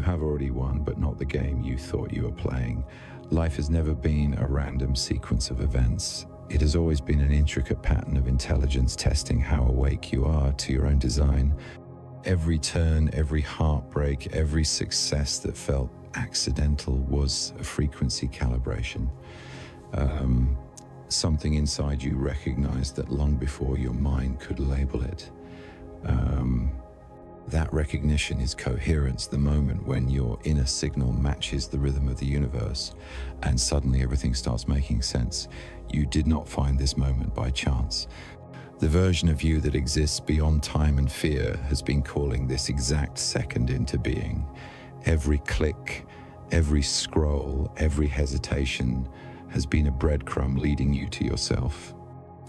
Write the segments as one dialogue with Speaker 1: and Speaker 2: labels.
Speaker 1: have already won, but not the game you thought you were playing. Life has never been a random sequence of events. It has always been an intricate pattern of intelligence testing how awake you are to your own design. Every turn, every heartbreak, every success that felt accidental was a frequency calibration. Something inside you recognized that long before your mind could label it. That recognition is coherence, the moment when your inner signal matches the rhythm of the universe and suddenly everything starts making sense. You did not find this moment by chance. The version of you that exists beyond time and fear has been calling this exact second into being. Every click, every scroll, every hesitation has been a breadcrumb leading you to yourself.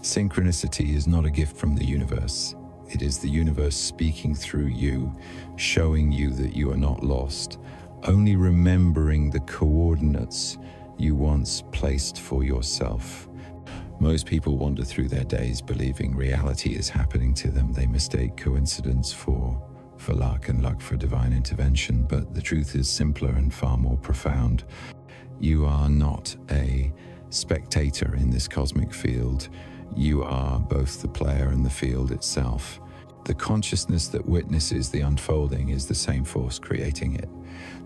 Speaker 1: Synchronicity is not a gift from the universe. It is the universe speaking through you, showing you that you are not lost, only remembering the coordinates you once placed for yourself. Most people wander through their days believing reality is happening to them. They mistake coincidence for luck and luck for divine intervention, but the truth is simpler and far more profound. You are not a spectator in this cosmic field. You are both the player and the field itself. The consciousness that witnesses the unfolding is the same force creating it.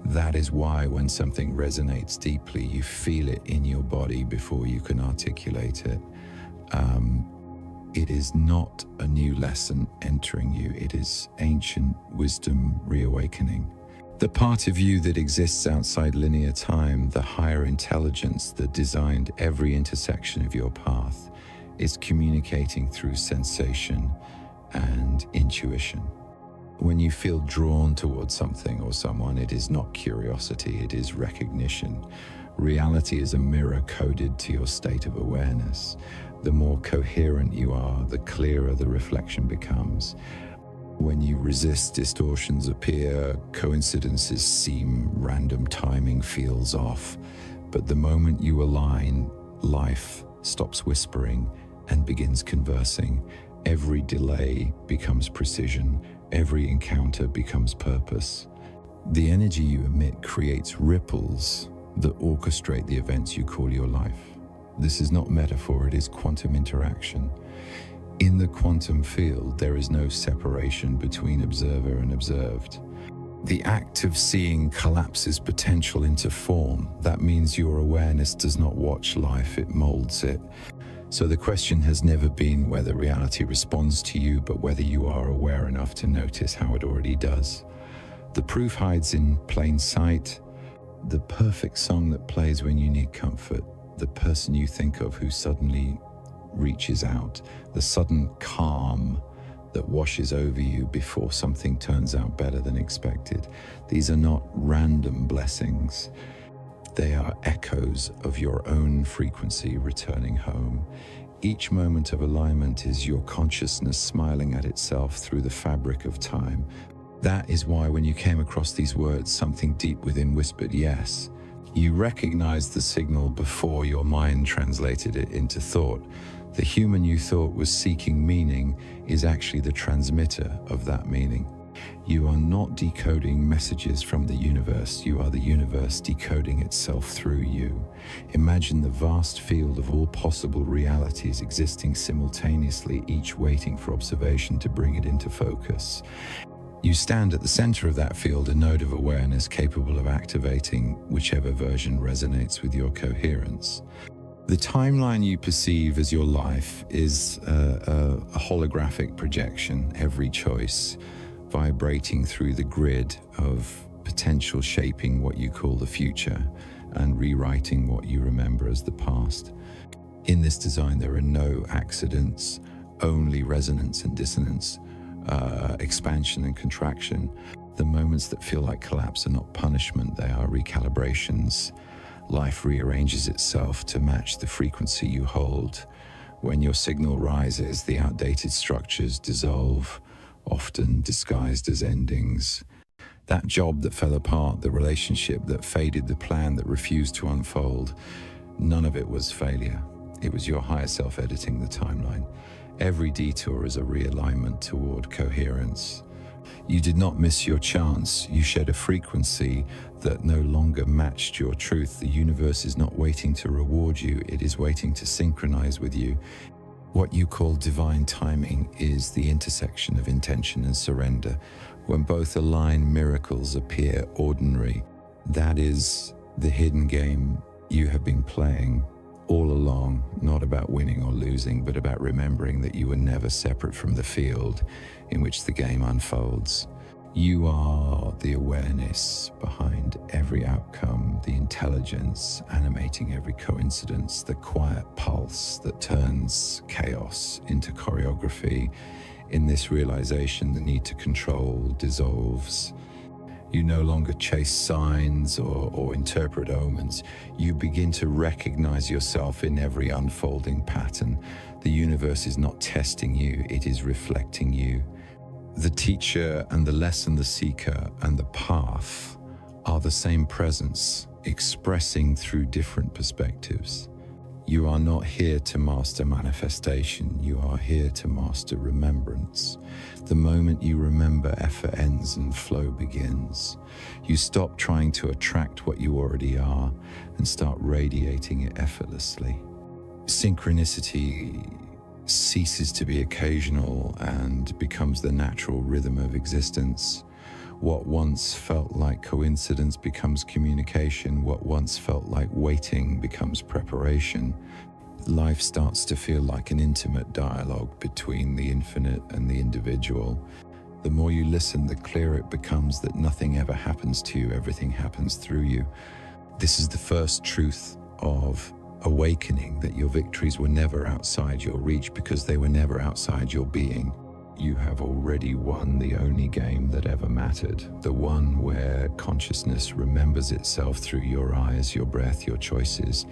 Speaker 1: That is why when something resonates deeply, you feel it in your body before you can articulate it. It is not a new lesson entering you. It is ancient wisdom reawakening. The part of you that exists outside linear time, the higher intelligence that designed every intersection of your path, is communicating through sensation and intuition. When you feel drawn towards something or someone, it is not curiosity, it is recognition. Reality is a mirror coded to your state of awareness. The more coherent you are, the clearer the reflection becomes. When you resist, distortions appear, coincidences seem random, timing feels off. But the moment you align, life stops whispering and begins conversing. Every delay becomes precision. Every encounter becomes purpose. The energy you emit creates ripples that orchestrate the events you call your life. This is not metaphor, it is quantum interaction. In the quantum field, there is no separation between observer and observed. The act of seeing collapses potential into form. That means your awareness does not watch life, it molds it. So the question has never been whether reality responds to you, but whether you are aware enough to notice how it already does. The proof hides in plain sight. The perfect song that plays when you need comfort. The person you think of who suddenly reaches out. The sudden calm that washes over you before something turns out better than expected. These are not random blessings. They are echoes of your own frequency returning home. Each moment of alignment is your consciousness smiling at itself through the fabric of time. That is why when you came across these words, something deep within whispered yes. You recognized the signal before your mind translated it into thought. The human you thought was seeking meaning is actually the transmitter of that meaning. You are not decoding messages from the universe. You are the universe decoding itself through you. Imagine the vast field of all possible realities existing simultaneously, each waiting for observation to bring it into focus. You stand at the center of that field, a node of awareness capable of activating whichever version resonates with your coherence. The timeline you perceive as your life is a holographic projection, every choice vibrating through the grid of potential, shaping what you call the future and rewriting what you remember as the past. In this design, there are no accidents, only resonance and dissonance, expansion and contraction. The moments that feel like collapse are not punishment, they are recalibrations. Life rearranges itself to match the frequency you hold. When your signal rises, the outdated structures dissolve, often disguised as endings. That job that fell apart, the relationship that faded, the plan that refused to unfold, none of it was failure. It was your higher self editing the timeline. Every detour is a realignment toward coherence. You did not miss your chance. You shed a frequency that no longer matched your truth. The universe is not waiting to reward you. It is waiting to synchronize with you. What you call divine timing is the intersection of intention and surrender. When both align, miracles appear ordinary. That is the hidden game you have been playing all along, not about winning or losing, but about remembering that you were never separate from the field in which the game unfolds. You are the awareness behind every outcome, the intelligence animating every coincidence, the quiet pulse that turns chaos into choreography. In this realization, the need to control dissolves. You no longer chase signs or interpret omens. You begin to recognize yourself in every unfolding pattern. The universe is not testing you, it is reflecting you. The teacher and the lesson, the seeker and the path are the same presence, expressing through different perspectives. You are not here to master manifestation, you are here to master remembrance. The moment you remember, effort ends and flow begins. You stop trying to attract what you already are and start radiating it effortlessly. Synchronicity ceases to be occasional and becomes the natural rhythm of existence. What once felt like coincidence becomes communication. What once felt like waiting becomes preparation. Life starts to feel like an intimate dialogue between the infinite and the individual. The more you listen, the clearer it becomes that nothing ever happens to you, everything happens through you. This is the first truth of awakening, that your victories were never outside your reach because they were never outside your being. You have already won the only game that ever mattered, the one where consciousness remembers itself through your eyes, your breath, your choices.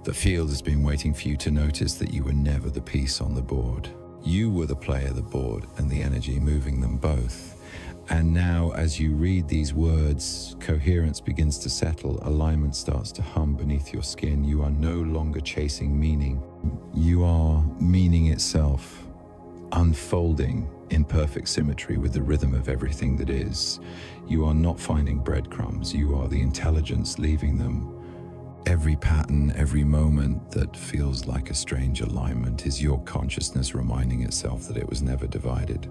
Speaker 1: The field has been waiting for you to notice that you were never the piece on the board. You were the player, the board, and the energy moving them both. And now, as you read these words, coherence begins to settle, alignment starts to hum beneath your skin. You are no longer chasing meaning. You are meaning itself, unfolding in perfect symmetry with the rhythm of everything that is. You are not finding breadcrumbs, you are the intelligence leaving them. Every pattern, every moment that feels like a strange alignment is your consciousness reminding itself that it was never divided.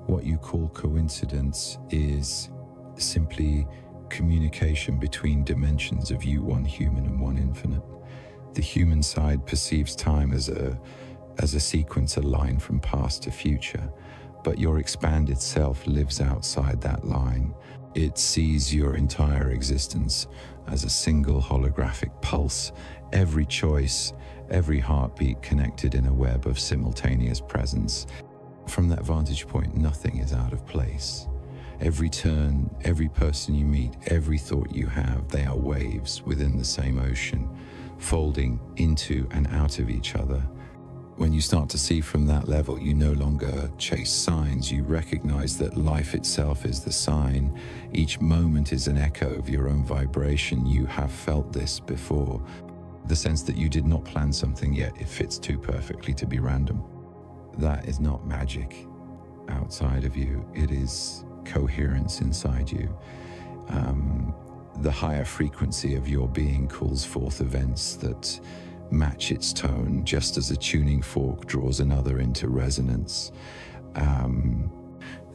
Speaker 1: What you call coincidence is simply communication between dimensions of you, one human and one infinite. The human side perceives time as a sequence, a line from past to future, but your expanded self lives outside that line. It sees your entire existence as a single holographic pulse, every choice, every heartbeat connected in a web of simultaneous presence. From that vantage point, nothing is out of place. Every turn, every person you meet, every thought you have, they are waves within the same ocean, folding into and out of each other. When you start to see from that level, you no longer chase signs. You recognize that life itself is the sign. Each moment is an echo of your own vibration. You have felt this before. The sense that you did not plan something yet it fits too perfectly to be random. That is not magic outside of you. It is coherence inside you. The higher frequency of your being calls forth events that match its tone, just as a tuning fork draws another into resonance.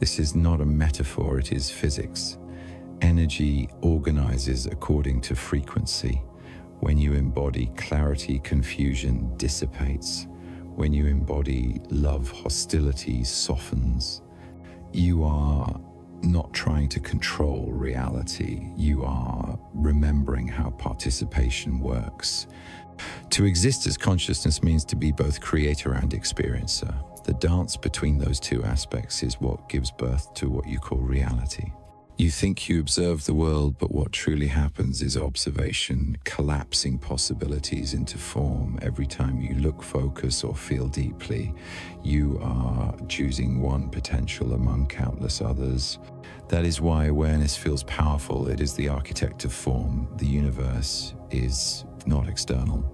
Speaker 1: This is not a metaphor, it is physics. Energy organizes according to frequency. When you embody clarity, confusion dissipates. When you embody love, hostility softens. You are not trying to control reality. You are remembering how participation works. To exist as consciousness means to be both creator and experiencer. The dance between those two aspects is what gives birth to what you call reality. You think you observe the world, but what truly happens is observation, collapsing possibilities into form. Every time you look, focus, or feel deeply, you are choosing one potential among countless others. That is why awareness feels powerful. It is the architect of form. The universe is not external.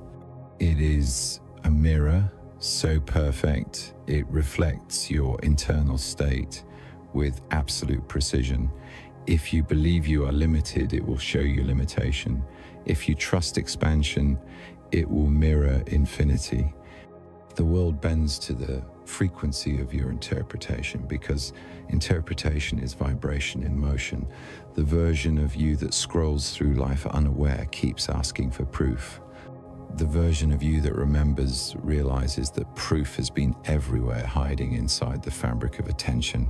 Speaker 1: It is a mirror so perfect it reflects your internal state. with absolute precision. If you believe you are limited, it will show you limitation. If you trust expansion, it will mirror infinity. The world bends to the frequency of your interpretation, because interpretation is vibration in motion. The version of you that scrolls through life unaware keeps asking for proof. The version of you that remembers realizes that proof has been everywhere, hiding inside the fabric of attention.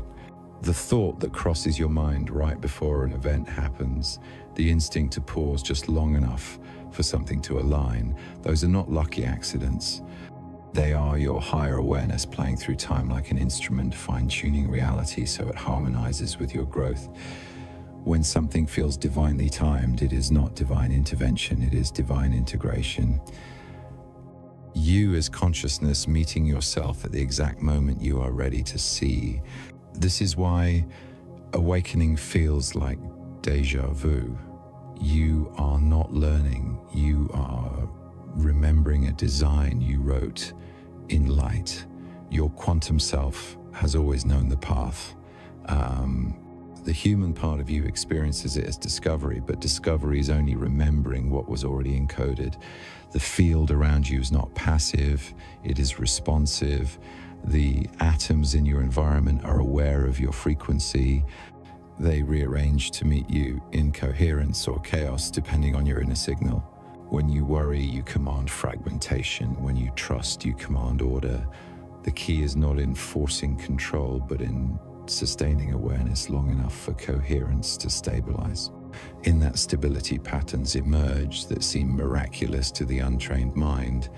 Speaker 1: The thought that crosses your mind right before an event happens, the instinct to pause just long enough for something to align, those are not lucky accidents. They are your higher awareness playing through time like an instrument, fine-tuning reality so it harmonizes with your growth. When something feels divinely timed, it is not divine intervention, it is divine integration. You as consciousness meeting yourself at the exact moment you are ready to see. This is why awakening feels like déjà vu. You are not learning, you are remembering a design you wrote in light. Your quantum self has always known the path. The human part of you experiences it as discovery, but discovery is only remembering what was already encoded. The field around you is not passive, it is responsive. The atoms in your environment are aware of your frequency. They rearrange to meet you in coherence or chaos depending on your inner signal. When you worry, you command fragmentation. When you trust, you command order. The key is not in forcing control, but in sustaining awareness long enough for coherence to stabilize. In that stability, patterns emerge that seem miraculous to the untrained mind,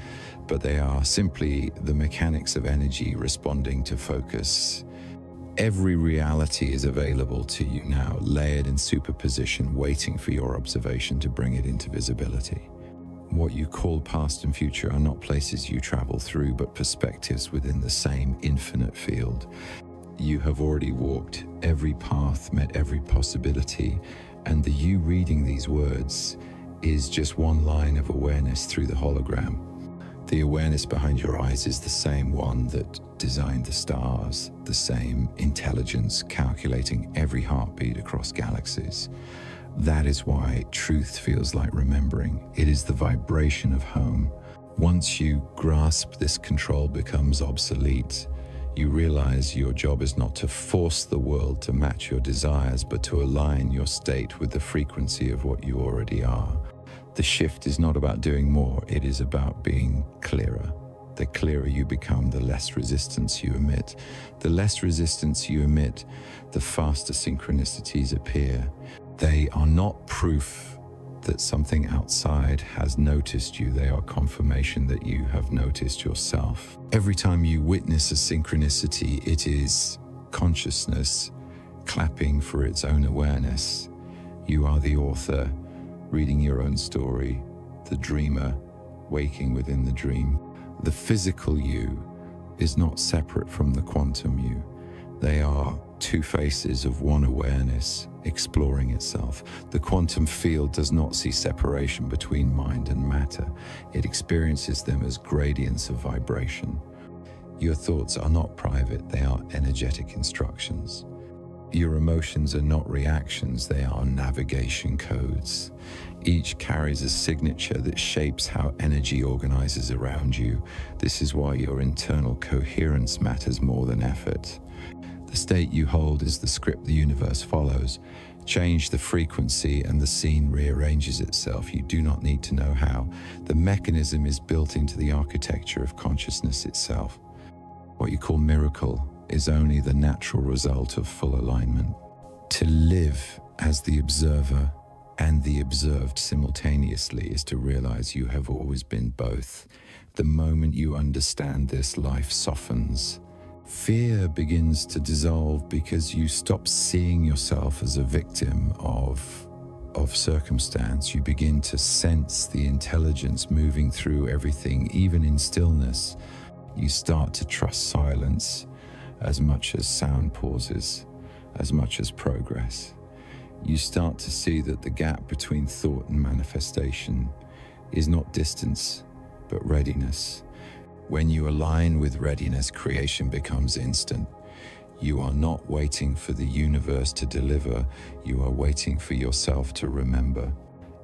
Speaker 1: but they are simply the mechanics of energy responding to focus. Every reality is available to you now, layered in superposition, waiting for your observation to bring it into visibility. What you call past and future are not places you travel through, but perspectives within the same infinite field. You have already walked every path, met every possibility, and the you reading these words is just one line of awareness through the hologram. The awareness behind your eyes is the same one that designed the stars, the same intelligence calculating every heartbeat across galaxies. That is why truth feels like remembering. It is the vibration of home. Once you grasp this, control becomes obsolete. You realize your job is not to force the world to match your desires, but to align your state with the frequency of what you already are. The shift is not about doing more, it is about being clearer. The clearer you become, the less resistance you emit. The less resistance you emit, the faster synchronicities appear. They are not proof that something outside has noticed you. They are confirmation that you have noticed yourself. Every time you witness a synchronicity, it is consciousness clapping for its own awareness. You are the author, reading your own story, the dreamer, waking within the dream. The physical you is not separate from the quantum you. They are two faces of one awareness exploring itself. The quantum field does not see separation between mind and matter. It experiences them as gradients of vibration. Your thoughts are not private, they are energetic instructions. Your emotions are not reactions, they are navigation codes. Each carries a signature that shapes how energy organizes around you. This is why your internal coherence matters more than effort. The state you hold is the script the universe follows. Change the frequency and the scene rearranges itself. You do not need to know how. The mechanism is built into the architecture of consciousness itself. What you call miracle is only the natural result of full alignment. To live as the observer and the observed simultaneously is to realize you have always been both. The moment you understand this, life softens. Fear begins to dissolve because you stop seeing yourself as a victim of circumstance. You begin to sense the intelligence moving through everything, even in stillness. You start to trust silence as much as sound pauses, as much as progress. You start to see that the gap between thought and manifestation is not distance, but readiness. When you align with readiness, creation becomes instant. You are not waiting for the universe to deliver, you are waiting for yourself to remember.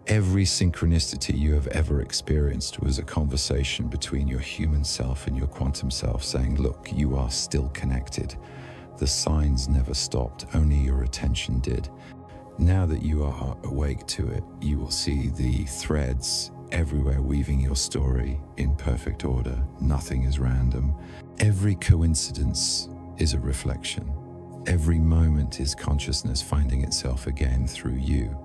Speaker 1: Every synchronicity you have ever experienced was a conversation between your human self and your quantum self saying, look, you are still connected. The signs never stopped, only your attention did. Now that you are awake to it, you will see the threads everywhere weaving your story in perfect order. Nothing is random. Every coincidence is a reflection. Every moment is consciousness finding itself again through you.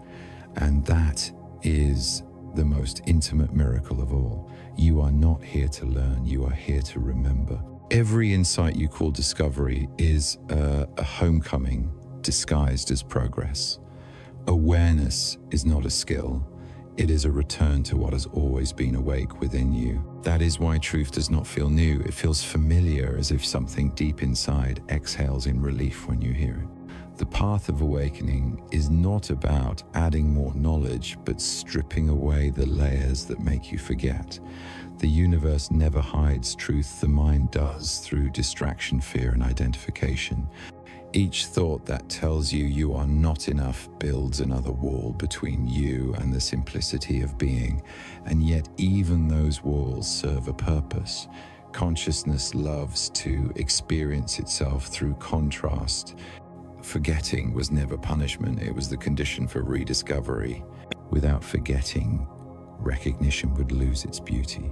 Speaker 1: And that is the most intimate miracle of all. You are not here to learn, you are here to remember. Every insight you call discovery is a homecoming disguised as progress. Awareness is not a skill. It is a return to what has always been awake within you. That is why truth does not feel new. It feels familiar, as if something deep inside exhales in relief when you hear it. The path of awakening is not about adding more knowledge, but stripping away the layers that make you forget. The universe never hides truth, the mind does, through distraction, fear, and identification. Each thought that tells you you are not enough builds another wall between you and the simplicity of being. And yet even those walls serve a purpose. Consciousness loves to experience itself through contrast. Forgetting was never punishment, it was the condition for rediscovery. Without forgetting, recognition would lose its beauty.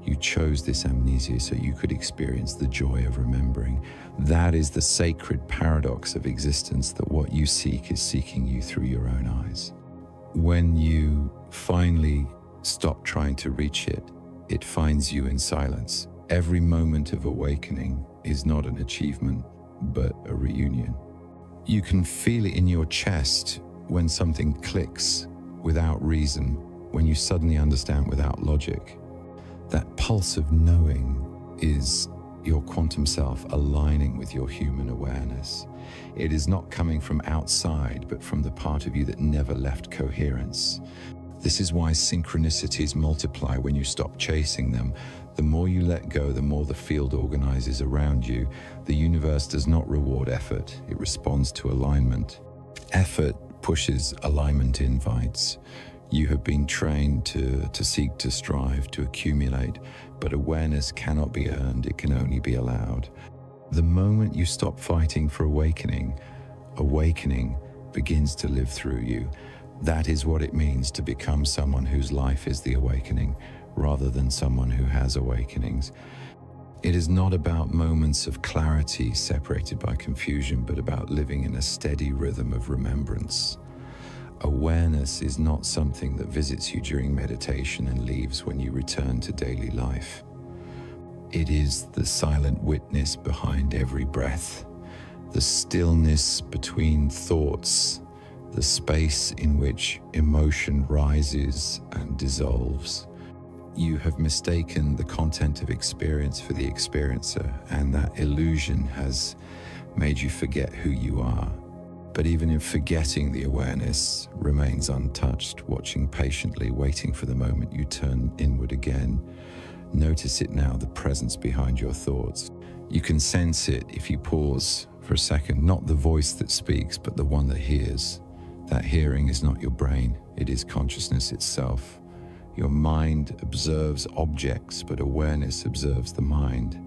Speaker 1: You chose this amnesia so you could experience the joy of remembering. That is the sacred paradox of existence, that what you seek is seeking you through your own eyes. When you finally stop trying to reach it, it finds you in silence. Every moment of awakening is not an achievement, but a reunion. You can feel it in your chest when something clicks without reason, when you suddenly understand without logic. That pulse of knowing is your quantum self aligning with your human awareness. It is not coming from outside, but from the part of you that never left coherence. This is why synchronicities multiply when you stop chasing them. The more you let go, the more the field organizes around you. The universe does not reward effort, it responds to alignment. Effort pushes, alignment invites. You have been trained to seek, to strive, to accumulate, but awareness cannot be earned, it can only be allowed. The moment you stop fighting for awakening, awakening begins to live through you. That is what it means to become someone whose life is the awakening, rather than someone who has awakenings. It is not about moments of clarity separated by confusion, but about living in a steady rhythm of remembrance. Awareness is not something that visits you during meditation and leaves when you return to daily life. It is the silent witness behind every breath, the stillness between thoughts, the space in which emotion rises and dissolves. You have mistaken the content of experience for the experiencer, and that illusion has made you forget who you are. But even in forgetting, the awareness remains untouched, watching patiently, waiting for the moment you turn inward again. Notice it now, the presence behind your thoughts. You can sense it if you pause for a second, not the voice that speaks, but the one that hears. That hearing is not your brain, it is consciousness itself. Your mind observes objects, but awareness observes the mind.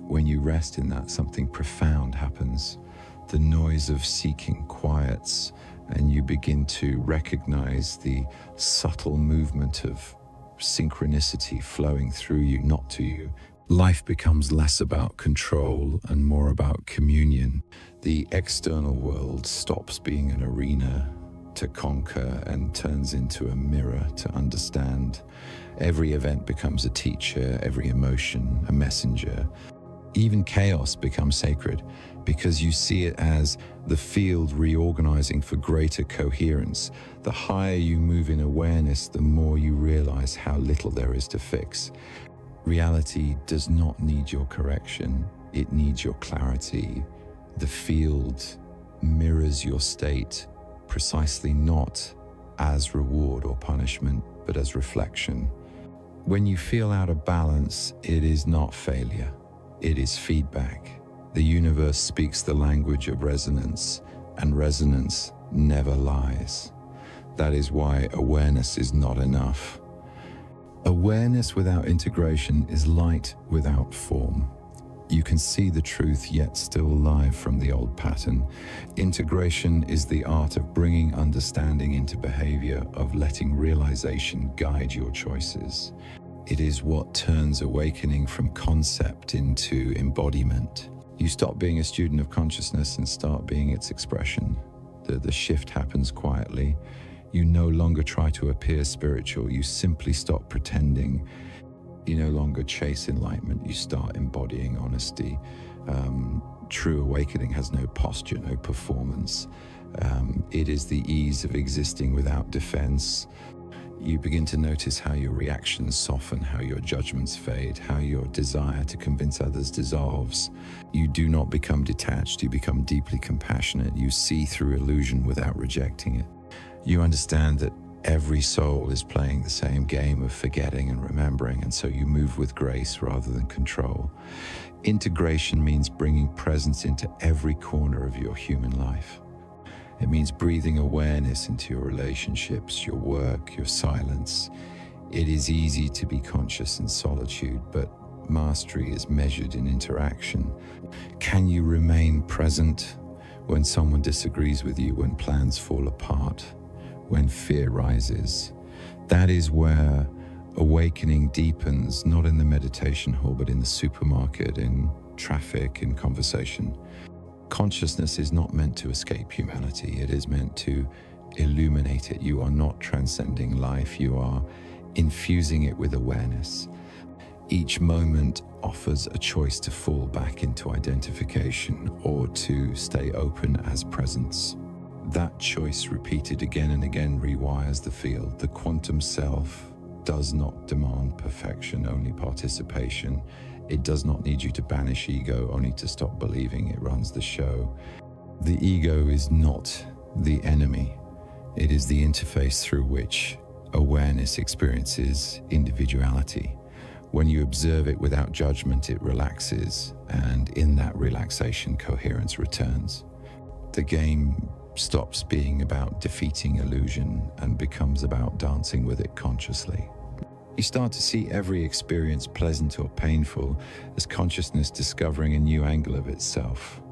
Speaker 1: When you rest in that, something profound happens. The noise of seeking quiets, and you begin to recognize the subtle movement of synchronicity flowing through you, not to you. Life becomes less about control and more about communion. The external world stops being an arena to conquer and turns into a mirror to understand. Every event becomes a teacher, every emotion a messenger. Even chaos becomes sacred because you see it as the field reorganizing for greater coherence. The higher you move in awareness, the more you realize how little there is to fix. Reality does not need your correction, it needs your clarity. The field mirrors your state, precisely not as reward or punishment, but as reflection. When you feel out of balance, it is not failure. It is feedback. The universe speaks the language of resonance, and resonance never lies. That is why awareness is not enough. Awareness without integration is light without form. You can see the truth yet still live from the old pattern. Integration is the art of bringing understanding into behavior, of letting realization guide your choices. It is what turns awakening from concept into embodiment. You stop being a student of consciousness and start being its expression. The shift happens quietly. You no longer try to appear spiritual. You simply stop pretending. You no longer chase enlightenment. You start embodying honesty. True awakening has no posture, no performance. It is the ease of existing without defense. You begin to notice how your reactions soften, how your judgments fade, how your desire to convince others dissolves. You do not become detached. You become deeply compassionate. You see through illusion without rejecting it. You understand that every soul is playing the same game of forgetting and remembering, and so you move with grace rather than control. Integration means bringing presence into every corner of your human life. It means breathing awareness into your relationships, your work, your silence. It is easy to be conscious in solitude, but mastery is measured in interaction. Can you remain present when someone disagrees with you, when plans fall apart, when fear rises? That is where awakening deepens, not in the meditation hall, but in the supermarket, in traffic, in conversation. Consciousness is not meant to escape humanity. It is meant to illuminate it. You are not transcending life. You are infusing it with awareness. Each moment offers a choice to fall back into identification or to stay open as presence. That choice, repeated again and again, rewires the field. The quantum self does not demand perfection, only participation. It does not need you to banish ego, only to stop believing it runs the show. The ego is not the enemy. It is the interface through which awareness experiences individuality. When you observe it without judgment, it relaxes, and in that relaxation, coherence returns. The game stops being about defeating illusion and becomes about dancing with it consciously. You start to see every experience, pleasant or painful, as consciousness discovering a new angle of itself.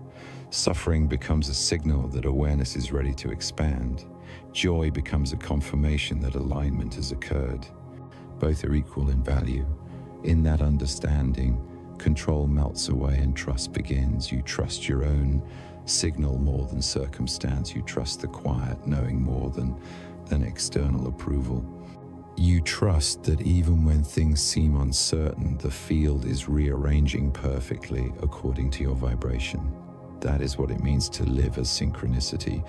Speaker 1: Suffering becomes a signal that awareness is ready to expand. Joy becomes a confirmation that alignment has occurred. Both are equal in value. In that understanding, control melts away and trust begins. You trust your own signal more than circumstance. You trust the quiet, knowing more than external approval. You trust that even when things seem uncertain, the field is rearranging perfectly according to your vibration. That is what it means to live as synchronicity.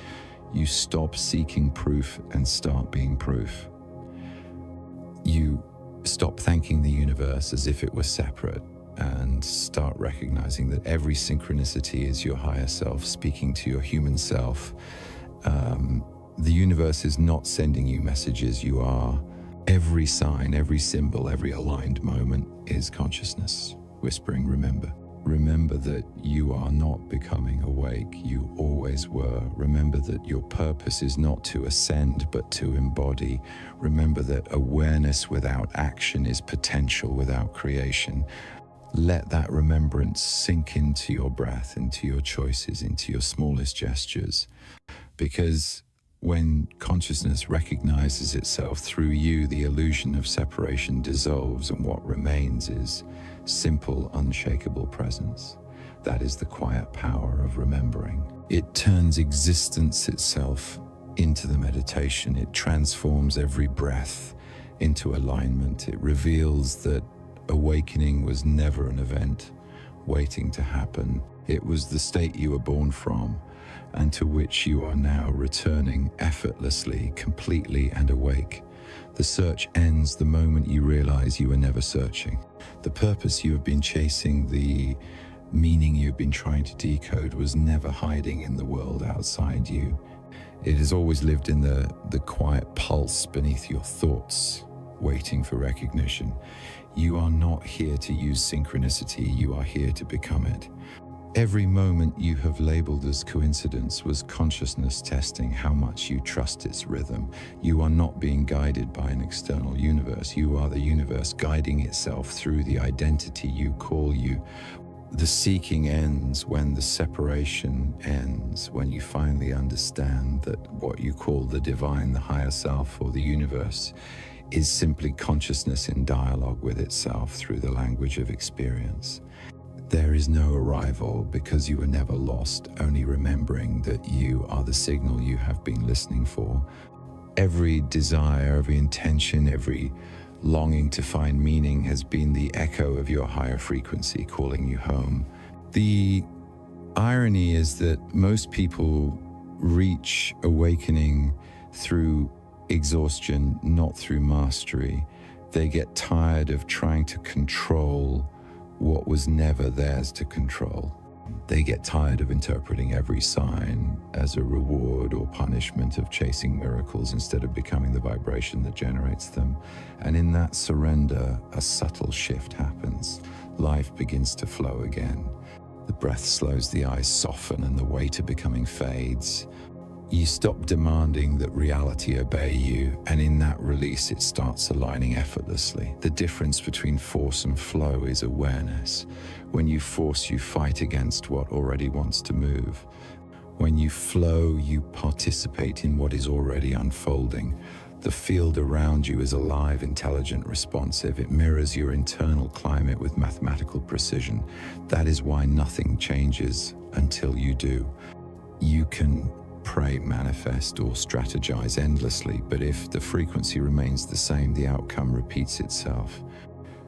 Speaker 1: You stop seeking proof and start being proof. You stop thanking the universe as if it were separate and start recognizing that every synchronicity is your higher self speaking to your human self. The universe is not sending you messages. You are. Every sign, every symbol, every aligned moment is consciousness, whispering, remember. Remember that you are not becoming awake. You always were. Remember that your purpose is not to ascend, but to embody. Remember that awareness without action is potential without creation. Let that remembrance sink into your breath, into your choices, into your smallest gestures. Because when consciousness recognizes itself through you, the illusion of separation dissolves, and what remains is simple, unshakable presence. That is the quiet power of remembering. It turns existence itself into the meditation. It transforms every breath into alignment. It reveals that awakening was never an event waiting to happen. It was the state you were born from, and to which you are now returning effortlessly, completely and awake. The search ends the moment you realize you were never searching. The purpose you have been chasing, the meaning you've been trying to decode, was never hiding in the world outside you. It has always lived in the quiet pulse beneath your thoughts, waiting for recognition. You are not here to use synchronicity, you are here to become it. Every moment you have labeled as coincidence was consciousness testing how much you trust its rhythm. You are not being guided by an external universe. You are the universe guiding itself through the identity you call you. The seeking ends when the separation ends, when you finally understand that what you call the divine, the higher self, or the universe is simply consciousness in dialogue with itself through the language of experience. There is no arrival because you were never lost, only remembering that you are the signal you have been listening for. Every desire, every intention, every longing to find meaning has been the echo of your higher frequency calling you home. The irony is that most people reach awakening through exhaustion, not through mastery. They get tired of trying to control what was never theirs to control. They get tired of interpreting every sign as a reward or punishment of chasing miracles instead of becoming the vibration that generates them. And in that surrender, a subtle shift happens. Life begins to flow again. The breath slows, the eyes soften, and the weight of becoming fades. You stop demanding that reality obey you, and in that release it starts aligning effortlessly. The difference between force and flow is awareness. When you force, you fight against what already wants to move. When you flow, you participate in what is already unfolding. The field around you is alive, intelligent, responsive. It mirrors your internal climate with mathematical precision. That is why nothing changes until you do. You can pray, manifest, or strategize endlessly, but if the frequency remains the same, the outcome repeats itself.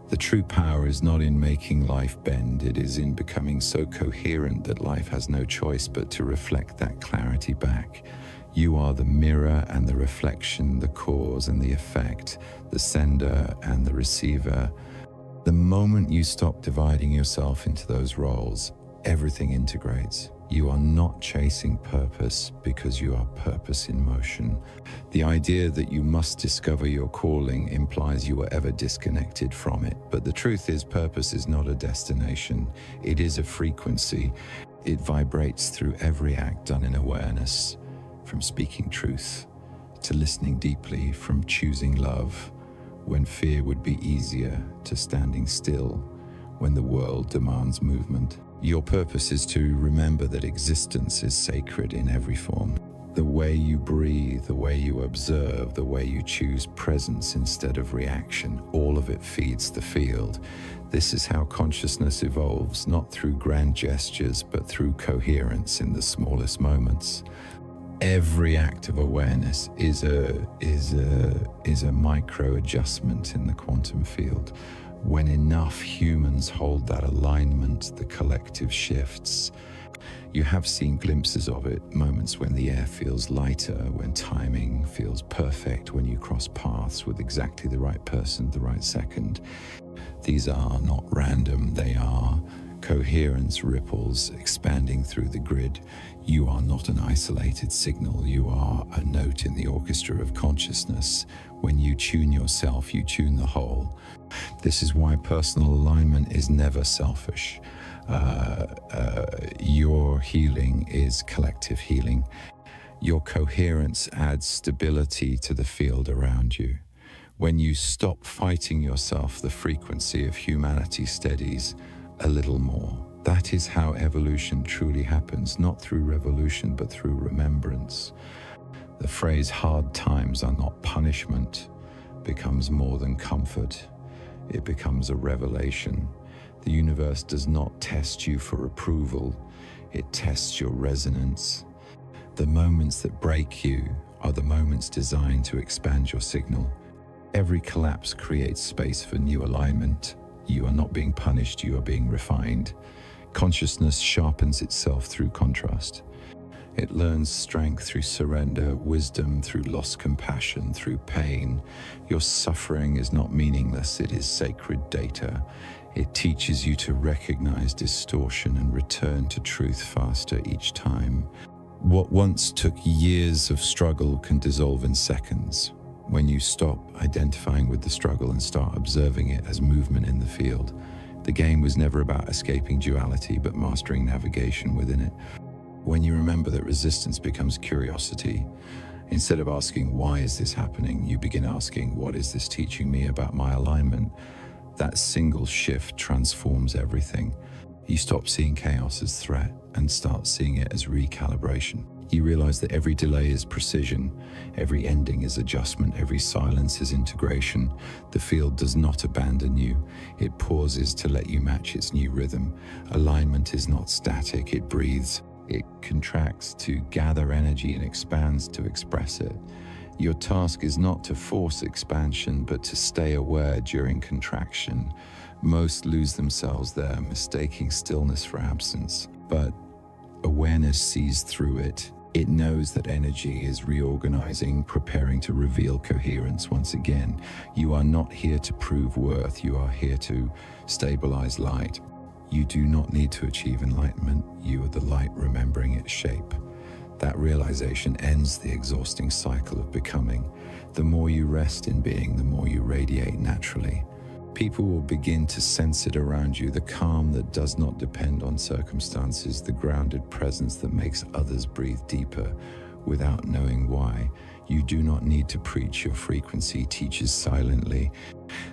Speaker 1: The true power is not in making life bend, it is in becoming so coherent that life has no choice but to reflect that clarity back. You are the mirror and the reflection, the cause and the effect, the sender and the receiver. The moment you stop dividing yourself into those roles, everything integrates. You are not chasing purpose because you are purpose in motion. The idea that you must discover your calling implies you were ever disconnected from it. But the truth is, purpose is not a destination. It is a frequency. It vibrates through every act done in awareness, from speaking truth to listening deeply, from choosing love when fear would be easier, to standing still when the world demands movement. Your purpose is to remember that existence is sacred in every form. The way you breathe, the way you observe, the way you choose presence instead of reaction, all of it feeds the field. This is how consciousness evolves, not through grand gestures, but through coherence in the smallest moments. Every act of awareness is a micro adjustment in the quantum field. When enough humans hold that alignment, the collective shifts. You have seen glimpses of it, moments when the air feels lighter, when timing feels perfect, when you cross paths with exactly the right person at the right second. These are not random, they are coherence ripples expanding through the grid. You are not an isolated signal, you are a note in the orchestra of consciousness. When you tune yourself, you tune the whole. This is why personal alignment is never selfish. Your healing is collective healing. Your coherence adds stability to the field around you. When you stop fighting yourself, the frequency of humanity steadies a little more. That is how evolution truly happens, not through revolution, but through remembrance. The phrase "hard times are not punishment" becomes more than comfort. It becomes a revelation. The universe does not test you for approval, it tests your resonance. The moments that break you are the moments designed to expand your signal. Every collapse creates space for new alignment. You are not being punished, you are being refined. Consciousness sharpens itself through contrast. It learns strength through surrender, wisdom through lost compassion, through pain. Your suffering is not meaningless, it is sacred data. It teaches you to recognize distortion and return to truth faster each time. What once took years of struggle can dissolve in seconds when you stop identifying with the struggle and start observing it as movement in the field. The game was never about escaping duality, but mastering navigation within it. When you remember that resistance becomes curiosity, instead of asking, why is this happening, you begin asking, what is this teaching me about my alignment? That single shift transforms everything. You stop seeing chaos as threat and start seeing it as recalibration. You realize that every delay is precision, every ending is adjustment, every silence is integration. The field does not abandon you. It pauses to let you match its new rhythm. Alignment is not static, it breathes. It contracts to gather energy and expands to express it. Your task is not to force expansion, but to stay aware during contraction. Most lose themselves there, mistaking stillness for absence. But awareness sees through it. It knows that energy is reorganizing, preparing to reveal coherence once again. You are not here to prove worth, you are here to stabilize light. You do not need to achieve enlightenment, you are the light remembering its shape. That realization ends the exhausting cycle of becoming. The more you rest in being, the more you radiate naturally. People will begin to sense it around you, the calm that does not depend on circumstances, the grounded presence that makes others breathe deeper without knowing why. You do not need to preach, your frequency teaches silently.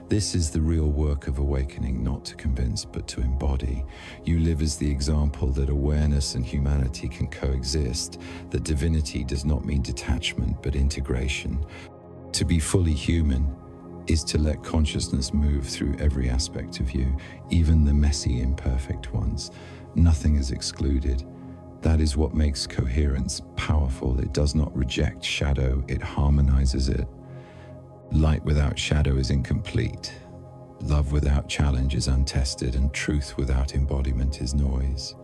Speaker 1: This is the real work of awakening, not to convince, but to embody. You live as the example that awareness and humanity can coexist, that divinity does not mean detachment, but integration. To be fully human is to let consciousness move through every aspect of you, even the messy, imperfect ones. Nothing is excluded. That is what makes coherence powerful. It does not reject shadow, it harmonizes it. Light without shadow is incomplete. Love without challenge is untested, and truth without embodiment is noise.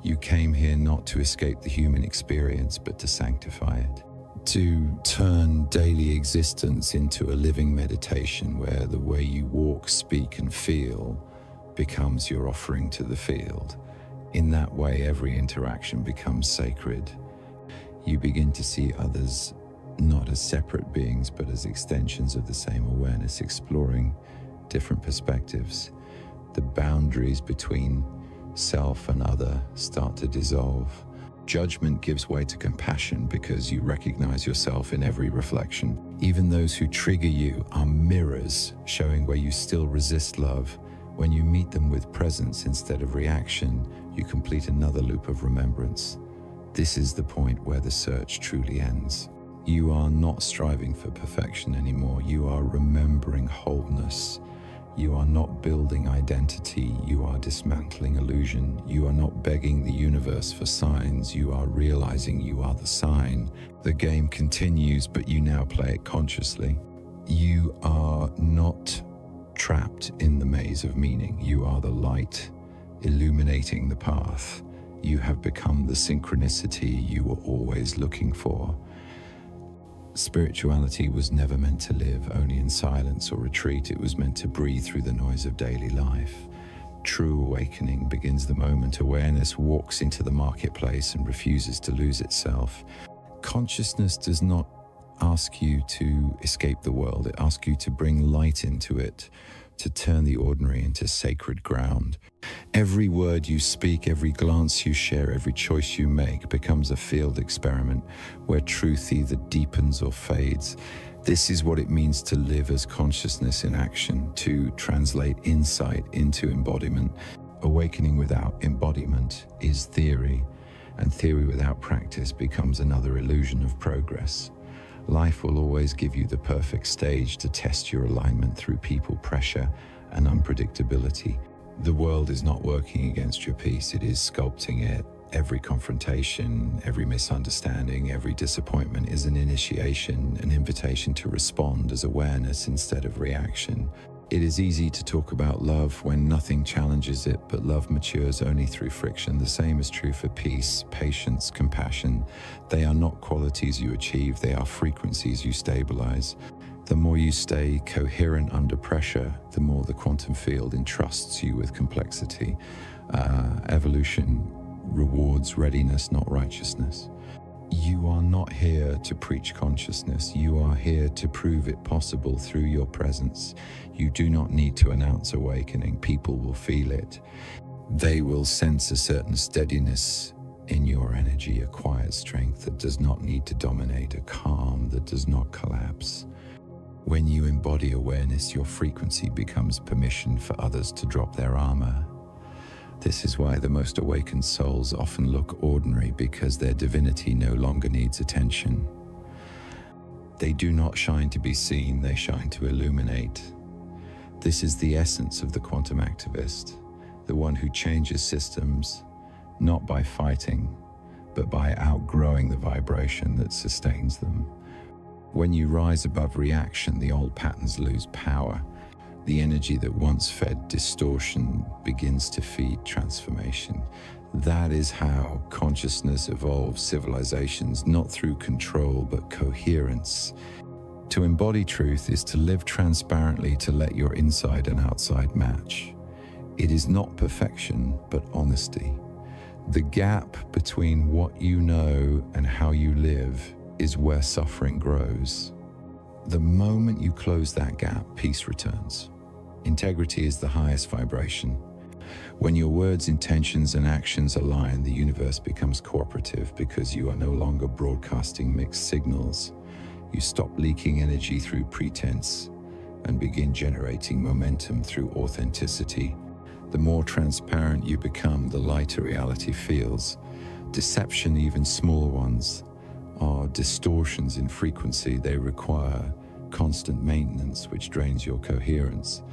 Speaker 1: You came here not to escape the human experience, but to sanctify it. To turn daily existence into a living meditation where the way you walk, speak, and feel becomes your offering to the field. In that way, every interaction becomes sacred. You begin to see others not as separate beings, but as extensions of the same awareness, exploring different perspectives. The boundaries between self and other start to dissolve. Judgment gives way to compassion because you recognize yourself in every reflection. Even those who trigger you are mirrors showing where you still resist love. When you meet them with presence instead of reaction, you complete another loop of remembrance. This is the point where the search truly ends. You are not striving for perfection anymore. You are remembering wholeness. You are not building identity, you are dismantling illusion. You are not begging the universe for signs, you are realizing you are the sign. The game continues, but you now play it consciously. You are not trapped in the maze of meaning. You are the light illuminating the path. You have become the synchronicity you were always looking for. Spirituality was never meant to live only in silence or retreat. It was meant to breathe through the noise of daily life. True awakening begins the moment awareness walks into the marketplace and refuses to lose itself. Consciousness does not ask you to escape the world. It asks you to bring light into it, to turn the ordinary into sacred ground. Every word you speak, every glance you share, every choice you make becomes a field experiment where truth either deepens or fades. This is what it means to live as consciousness in action, to translate insight into embodiment. Awakening without embodiment is theory, and theory without practice becomes another illusion of progress. Life will always give you the perfect stage to test your alignment through people pressure and unpredictability. The world is not working against your peace, it is sculpting it. Every confrontation, every misunderstanding, every disappointment is an initiation, an invitation to respond as awareness instead of reaction. It is easy to talk about love when nothing challenges it, but love matures only through friction. The same is true for peace, patience, compassion. They are not qualities you achieve, they are frequencies you stabilize. The more you stay coherent under pressure, the more the quantum field entrusts you with complexity. Evolution rewards readiness, not righteousness. You are not here to preach consciousness. You are here to prove it possible through your presence. You do not need to announce awakening. People will feel it. They will sense a certain steadiness in your energy, a quiet strength that does not need to dominate, a calm that does not collapse. When you embody awareness, your frequency becomes permission for others to drop their armor. This is why the most awakened souls often look ordinary, because their divinity no longer needs attention. They do not shine to be seen, they shine to illuminate. This is the essence of the quantum activist, the one who changes systems, not by fighting, but by outgrowing the vibration that sustains them. When you rise above reaction, the old patterns lose power. The energy that once fed distortion begins to feed transformation. That is how consciousness evolves civilizations, not through control, but coherence. To embody truth is to live transparently, to let your inside and outside match. It is not perfection, but honesty. The gap between what you know and how you live is where suffering grows. The moment you close that gap, peace returns. Integrity is the highest vibration. When your words, intentions, and actions align, the universe becomes cooperative because you are no longer broadcasting mixed signals. You stop leaking energy through pretense and begin generating momentum through authenticity. The more transparent you become, the lighter reality feels. Deception, even small ones, are distortions in frequency. They require constant maintenance, which drains your coherence.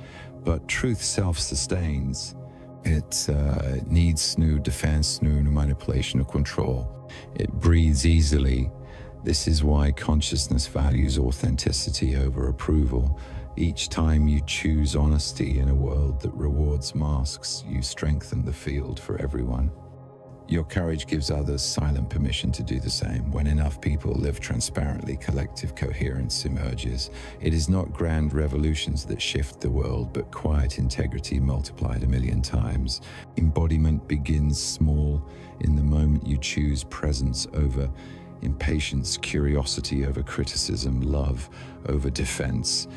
Speaker 1: But truth self-sustains. It needs no defense, no manipulation or control. It breathes easily. This is why consciousness values authenticity over approval. Each time you choose honesty in a world that rewards masks, you strengthen the field for everyone. Your courage gives others silent permission to do the same. When enough people live transparently, collective coherence emerges. It is not grand revolutions that shift the world, but quiet integrity multiplied 1,000,000 times. Embodiment begins small. In the moment you choose presence over impatience, curiosity over criticism, love over defense.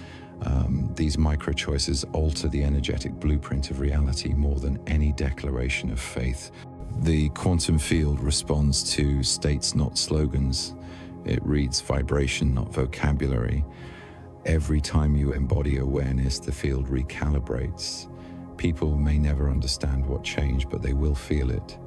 Speaker 1: These micro-choices alter the energetic blueprint of reality more than any declaration of faith. The quantum field responds to states, not slogans. It reads vibration, not vocabulary. Every time you embody awareness, the field recalibrates. People may never understand what changed, but they will feel it.